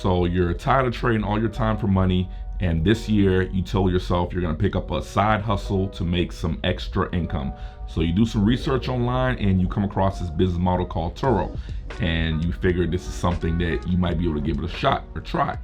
So you're tired of trading all your time for money, and this year you tell yourself you're gonna pick up a side hustle to make some extra income. So you do some research online and you come across this business model called Turo, and you figure this is something that you might be able to give it a shot or try.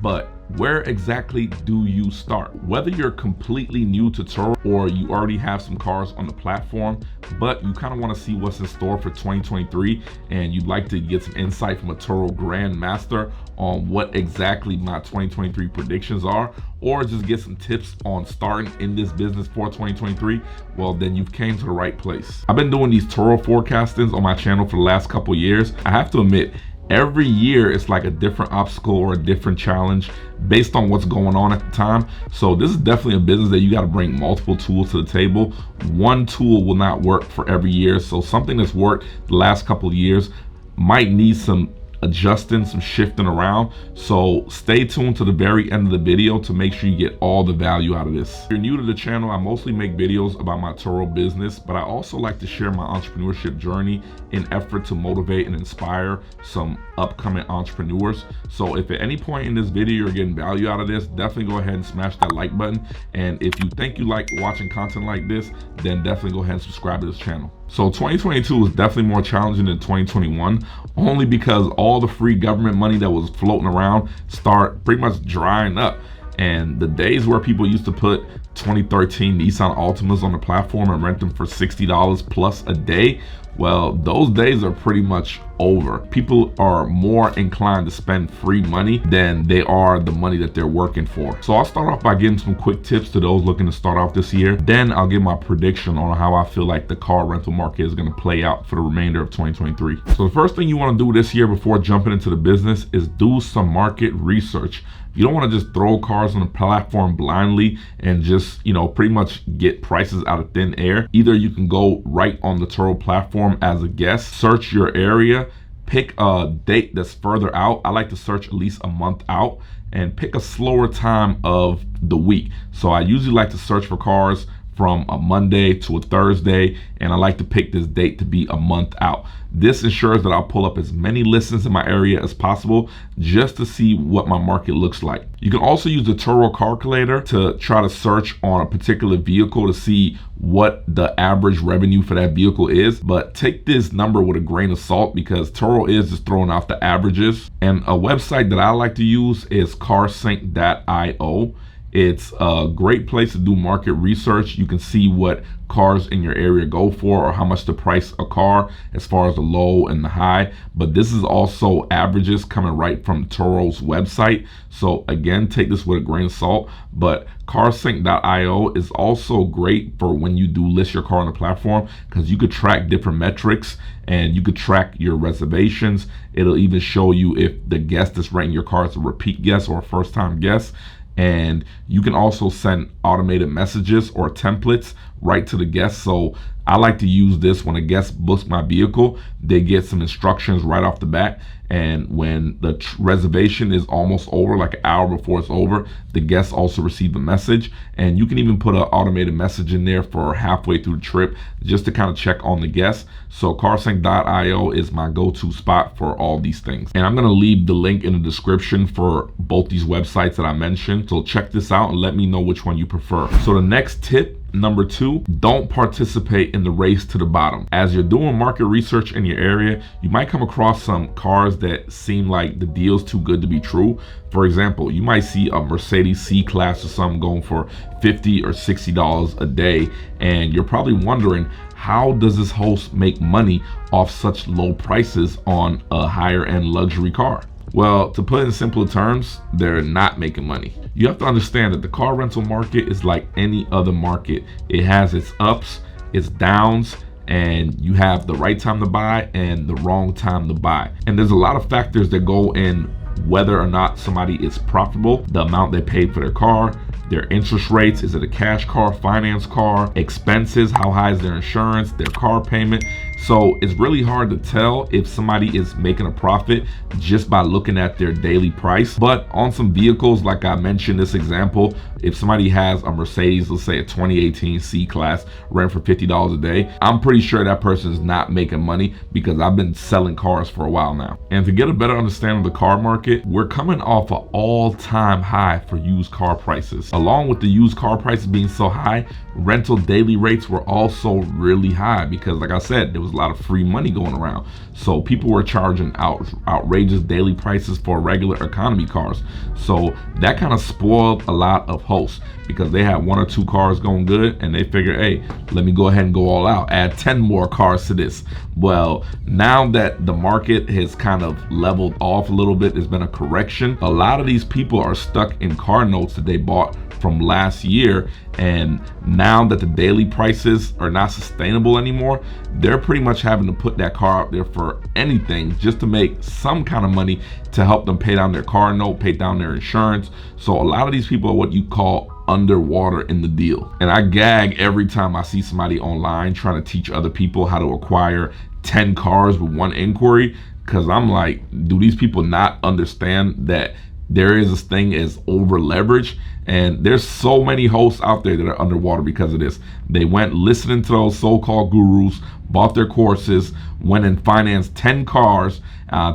But where exactly do you start? Whether you're completely new to Turo or you already have some cars on the platform, but you kind of want to see what's in store for 2023 and you'd like to get some insight from a Turo Grandmaster on what exactly my 2023 predictions are, or just get some tips on starting in this business for 2023, well, then you've came to the right place. I've been doing these Turo forecastings on my channel for the last couple of years. I have to admit, every year it's like a different obstacle or a different challenge based on what's going on at the time. So this is definitely a business that you got to bring multiple tools to the table. One tool will not work for every year. So something that's worked the last couple of years might need some adjusting, some shifting around. So stay tuned to the very end of the video to make sure you get all the value out of this. If you're new to the channel, I mostly make videos about my Turo business, but I also like to share my entrepreneurship journey in effort to motivate and inspire some upcoming entrepreneurs. So if at any point in this video you're getting value out of this, definitely go ahead and smash that like button. And if you think you like watching content like this, then definitely go ahead and subscribe to this channel. So 2022 was definitely more challenging than 2021, only because all the free government money that was floating around start pretty much drying up. And the days where people used to put 2013 Nissan Altimas on the platform and rent them for $60 plus a day, well, those days are pretty much over. People are more inclined to spend free money than they are the money that they're working for. So I'll start off by giving some quick tips to those looking to start off this year. Then I'll give my prediction on how I feel like the car rental market is going to play out for the remainder of 2023. So the first thing you want to do this year before jumping into the business is do some market research. You don't want to just throw cars on the platform blindly and just, pretty much get prices out of thin air. Either you can go right on the Turo platform as a guest, search your area, pick a date that's further out. I like to search at least a month out, and pick a slower time of the week. So I usually like to search for cars from a Monday to a Thursday, and I like to pick this date to be a month out. This ensures that I'll pull up as many listings in my area as possible just to see what my market looks like. You can also use the Turo calculator to try to search on a particular vehicle to see what the average revenue for that vehicle is, but take this number with a grain of salt because Turo is just throwing out the averages. And a website that I like to use is carsync.io. It's a great place to do market research. You can see what cars in your area go for or how much to price a car as far as the low and the high. But this is also averages coming right from Turo's website. So again, take this with a grain of salt. But carsync.io is also great for when you do list your car on the platform because you could track different metrics and you could track your reservations. It'll even show you if the guest that's renting your car is a repeat guest or a first-time guest. And you can also send automated messages or templates right to the guest. So I like to use this when a guest books my vehicle, they get some instructions right off the bat. And when the reservation is almost over, like an hour before it's over, the guests also receive a message. And you can even put an automated message in there for halfway through the trip just to kind of check on the guests. So carsync.io is my go-to spot for all these things. And I'm going to leave the link in the description for both these websites that I mentioned. So check this out and let me know which one you prefer. So the next tip, number 2, don't participate in the race to the bottom. As you're doing market research in your area, you might come across some cars that seem like the deal's too good to be true. For example, you might see a Mercedes C-Class or something going for $50 or $60 a day, and you're probably wondering, how does this host make money off such low prices on a higher end luxury car? Well, to put it in simpler terms, they're not making money. You have to understand that the car rental market is like any other market. It has its ups, its downs, and you have the right time to buy and the wrong time to buy. And there's a lot of factors that go in whether or not somebody is profitable, the amount they paid for their car, their interest rates, is it a cash car, finance car, expenses, how high is their insurance, their car payment. So it's really hard to tell if somebody is making a profit just by looking at their daily price. But on some vehicles, like I mentioned this example, if somebody has a Mercedes, let's say a 2018 C-Class, rent for $50 a day, I'm pretty sure that person is not making money, because I've been selling cars for a while now. And to get a better understanding of the car market, we're coming off an all-time high for used car prices. Along with the used car prices being so high, rental daily rates were also really high, because like I said, there was a lot of free money going around. So people were charging outrageous daily prices for regular economy cars. So that kind of spoiled a lot of hosts, because they had 1 or 2 cars going good and they figured, hey, let me go ahead and go all out, add 10 more cars to this. Well, now that the market has kind of leveled off a little bit, there's been a correction. A lot of these people are stuck in car notes that they bought from last year, and now that the daily prices are not sustainable anymore, they're pretty much having to put that car out there for anything just to make some kind of money to help them pay down their car note, pay down their insurance. So a lot of these people are what you call underwater in the deal. And I gag every time I see somebody online trying to teach other people how to acquire 10 cars with 1 inquiry, because I'm like, do these people not understand that there is this thing as over leverage? And there's so many hosts out there that are underwater because of this. They went listening to those so-called gurus, bought their courses, went and financed 10 cars,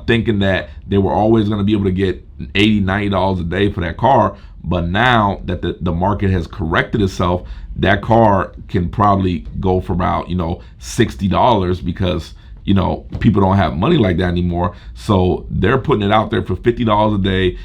thinking that they were always going to be able to get $80, $90 a day for that car. But now that the market has corrected itself, that car can probably go for about, $60, because people don't have money like that anymore. So they're putting it out there for $50 a day,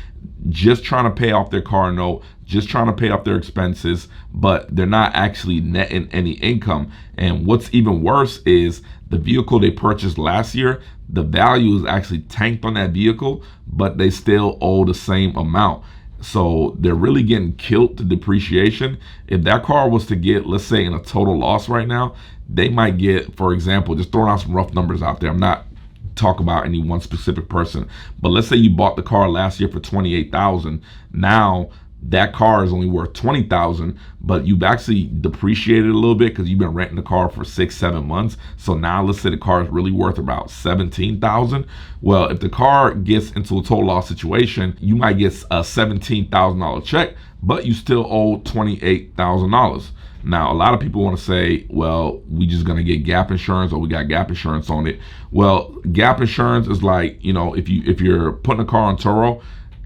just trying to pay off their car note, just trying to pay off their expenses, but they're not actually netting any income. And what's even worse is the vehicle they purchased last year, the value is actually tanked on that vehicle, but they still owe the same amount. So they're really getting killed to depreciation. If that car was to get, let's say, in a total loss right now, they might get, for example, just throwing out some rough numbers out there, I'm not talking about any one specific person, but let's say you bought the car last year for $28,000. Now that car is only worth $20,000, but you've actually depreciated a little bit because you've been renting the car for 6-7 months. So now let's say the car is really worth about $17,000. Well, if the car gets into a total loss situation, you might get a $17,000 check, but you still owe $28,000. Now, a lot of people want to say, well, we just going to get gap insurance, or we got gap insurance on it. Well, gap insurance is like, if you're putting a car on Turo,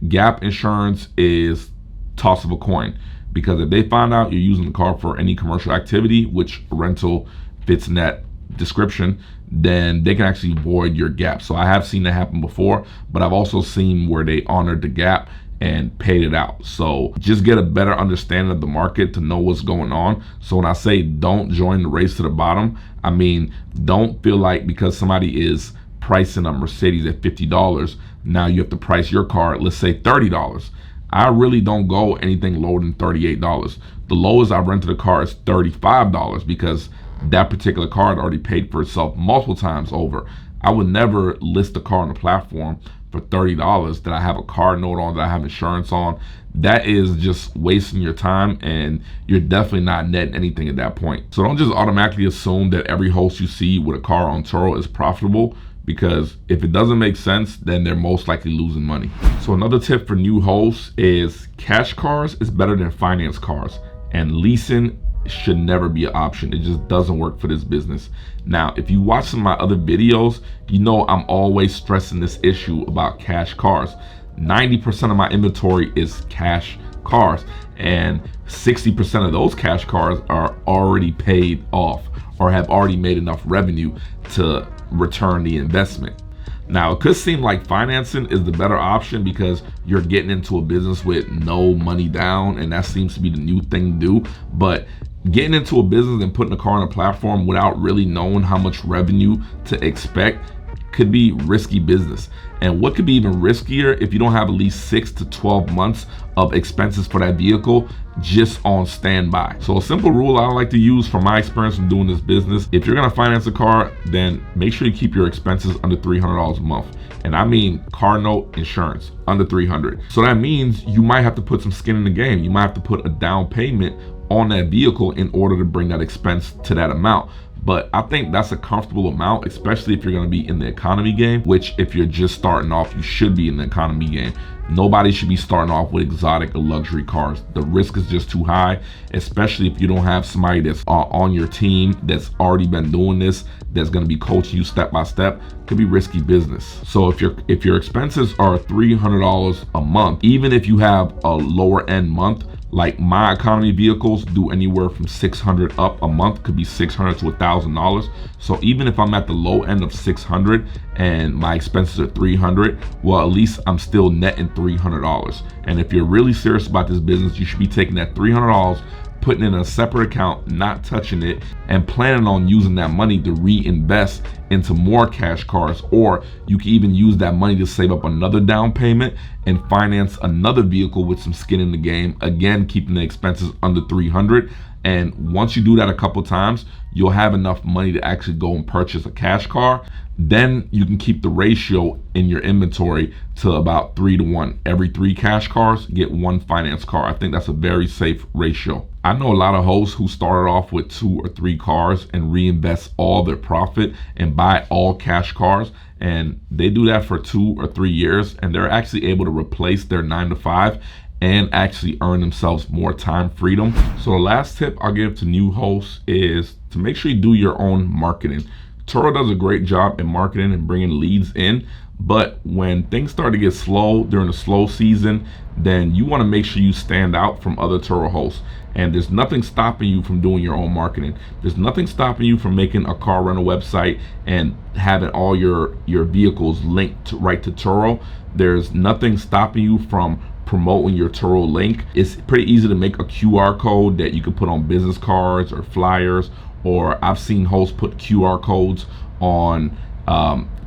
gap insurance is toss of a coin, because if they find out you're using the car for any commercial activity, which rental fits in that description, then they can actually void your gap. So I have seen that happen before, but I've also seen where they honored the gap and paid it out. So just get a better understanding of the market to know what's going on. So when I say don't join the race to the bottom, I mean, don't feel like because somebody is pricing a Mercedes at $50, now you have to price your car at, let's say, $30. I really don't go anything lower than $38. The lowest I've rented a car is $35, because that particular car had already paid for itself multiple times over. I would never list a car on the platform for $30 that I have a car note on, that I have insurance on. That is just wasting your time, and you're definitely not netting anything at that point. So don't just automatically assume that every host you see with a car on Turo is profitable, because if it doesn't make sense, then they're most likely losing money. So another tip for new hosts is cash cars is better than finance cars, and leasing should never be an option. It just doesn't work for this business. Now, if you watch some of my other videos, I'm always stressing this issue about cash cars. 90% of my inventory is cash cars, and 60% of those cash cars are already paid off or have already made enough revenue to return the investment. Now, it could seem like financing is the better option because you're getting into a business with no money down, and that seems to be the new thing to do. But getting into a business and putting a car on a platform without really knowing how much revenue to expect could be risky business. And what could be even riskier if you don't have at least 6 to 12 months of expenses for that vehicle just on standby. So a simple rule I like to use from my experience from doing this business: if you're gonna finance a car, then make sure you keep your expenses under $300 a month. And I mean car note, insurance, under $300. So that means you might have to put some skin in the game. You might have to put a down payment on that vehicle in order to bring that expense to that amount. But I think that's a comfortable amount, especially if you're going to be in the economy game, which if you're just starting off, you should be in the economy game. Nobody should be starting off with exotic or luxury cars. The risk is just too high, especially if you don't have somebody that's on your team that's already been doing this, that's going to be coaching you step by step. Could be risky business. So if your expenses are $300 a month, even if you have a lower end month, like my economy vehicles do anywhere from $600 up a month, could be $600 to $1,000. So even if I'm at the low end of $600 and my expenses are $300, well, at least I'm still netting $300. And if you're really serious about this business, you should be taking that $300, putting it in a separate account, not touching it, and planning on using that money to reinvest into more cash cars. Or you can even use that money to save up another down payment and finance another vehicle with some skin in the game, again keeping the expenses under $300. And once you do that a couple times, you'll have enough money to actually go and purchase a cash car. Then you can keep the ratio in your inventory to about 3 to 1. Every 3 cash cars, get 1 finance car. I think that's a very safe ratio. I know a lot of hosts who started off with 2 or 3 cars and reinvest all their profit and buy all cash cars. And they do that for 2 or 3 years, and they're actually able to replace their 9 to 5 and actually earn themselves more time freedom. So the last tip I'll give to new hosts is to make sure you do your own marketing. Turo does a great job in marketing and bringing leads in, but when things start to get slow during the slow season, then you want to make sure you stand out from other Turo hosts. And there's nothing stopping you from doing your own marketing. There's nothing stopping you from making a car rental website and having all your vehicles linked right to Turo. There's nothing stopping you from promoting your Turo link. It's pretty easy to make a QR code that you can put on business cards or flyers, or I've seen hosts put QR codes on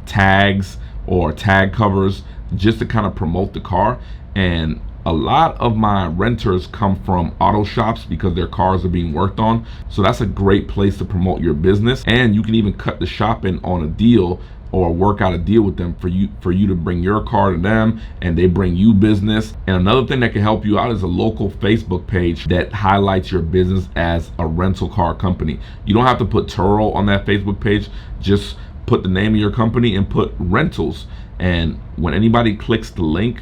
tags or tag covers just to kind of promote the car. And a lot of my renters come from auto shops because their cars are being worked on. So that's a great place to promote your business. And you can even cut the shop in on a deal or work out a deal with them for you to bring your car to them and they bring you business. And another thing that can help you out is a local Facebook page that highlights your business as a rental car company. You don't have to put Turo on that Facebook page. Just put the name of your company and put rentals. And when anybody clicks the link,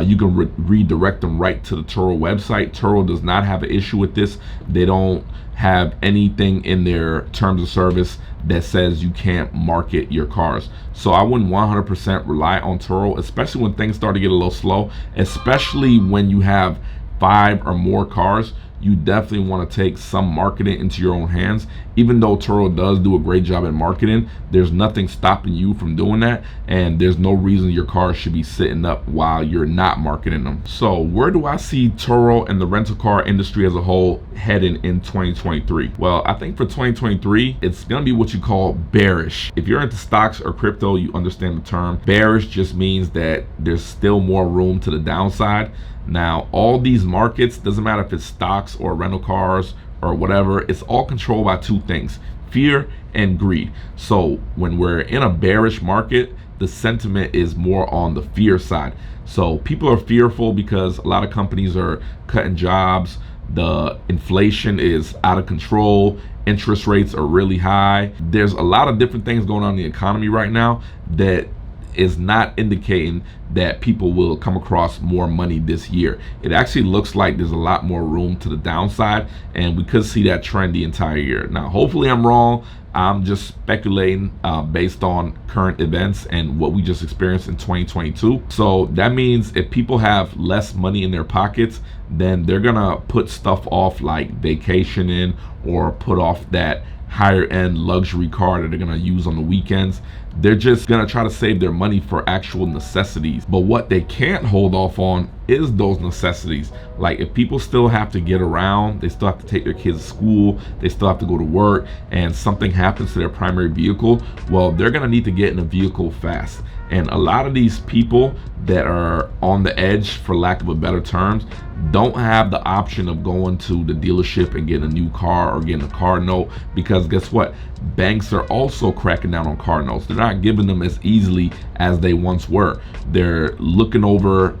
you can redirect them right to the Turo website. Turo does not have an issue with this. They don't have anything in their terms of service that says you can't market your cars. So I wouldn't 100% rely on Turo, especially when things start to get a little slow, especially when you have 5 or more cars. You definitely want to take some marketing into your own hands. Even though Turo does do a great job at marketing, there's nothing stopping you from doing that, and there's no reason your car should be sitting up while you're not marketing them. So where do I see Turo and the rental car industry as a whole heading in 2023? Well, I think for 2023, it's gonna be what you call bearish. If you're into stocks or crypto, you understand the term. Bearish just means that there's still more room to the downside. Now, all these markets, doesn't matter if it's stocks or rental cars or whatever, it's all controlled by 2 things, fear and greed. So when we're in a bearish market, the sentiment is more on the fear side. So people are fearful because a lot of companies are cutting jobs, the inflation is out of control, interest rates are really high. There's a lot of different things going on in the economy right now that is not indicating that people will come across more money this year. It actually looks like there's a lot more room to the downside, and we could see that trend the entire year. Now, hopefully I'm wrong. I'm just speculating based on current events and what we just experienced in 2022. So that means if people have less money in their pockets, then they're gonna put stuff off like vacationing or put off that higher end luxury car that they're gonna use on the weekends. They're just gonna try to save their money for actual necessities. But what they can't hold off on is those necessities. Like if people still have to get around, they still have to take their kids to school, they still have to go to work, and something happens to their primary vehicle, well, they're gonna need to get in a vehicle fast. And a lot of these people that are on the edge, for lack of a better terms, don't have the option of going to the dealership and getting a new car or getting a car note, because guess what? Banks are also cracking down on car notes. They're not giving them as easily as they once were. They're looking over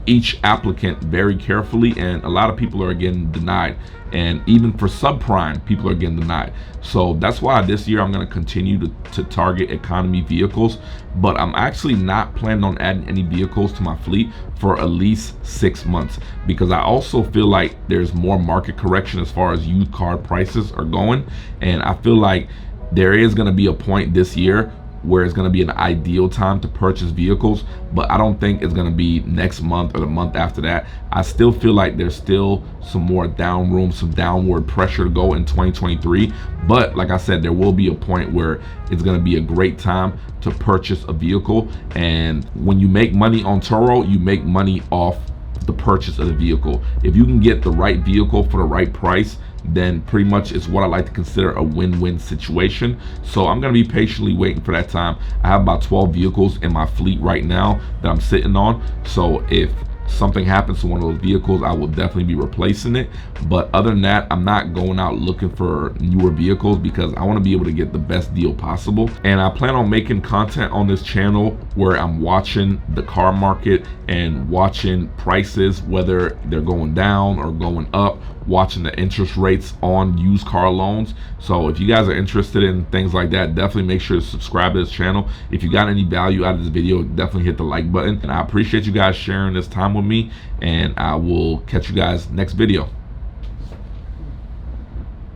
each applicant very carefully, and a lot of people are getting denied. And even for subprime, people are getting denied. So that's why this year I'm going to continue to target economy vehicles, but I'm actually not planning on adding any vehicles to my fleet for at least 6 months, because I also feel like there's more market correction as far as used car prices are going. And I feel like there is going to be a point this year where it's going to be an ideal time to purchase vehicles, but I don't think it's going to be next month or the month after that. I still feel like there's still some more some downward pressure to go in 2023. But like I said, there will be a point where it's going to be a great time to purchase a vehicle. And when you make money on Turo, you make money off the purchase of the vehicle. If you can get the right vehicle for the right price, then pretty much it's what I like to consider a win-win situation. So I'm going to be patiently waiting for that time. I have about 12 vehicles in my fleet right now that I'm sitting on. So if something happens to one of those vehicles, I will definitely be replacing it. But other than that, I'm not going out looking for newer vehicles, because I want to be able to get the best deal possible. And I plan on making content on this channel where I'm watching the car market and watching prices, whether they're going down or going up, watching the interest rates on used car loans. So if you guys are interested in things like that, definitely make sure to subscribe to this channel. If you got any value out of this video, definitely hit the like button. And I appreciate you guys sharing this time with me, and I will catch you guys next video.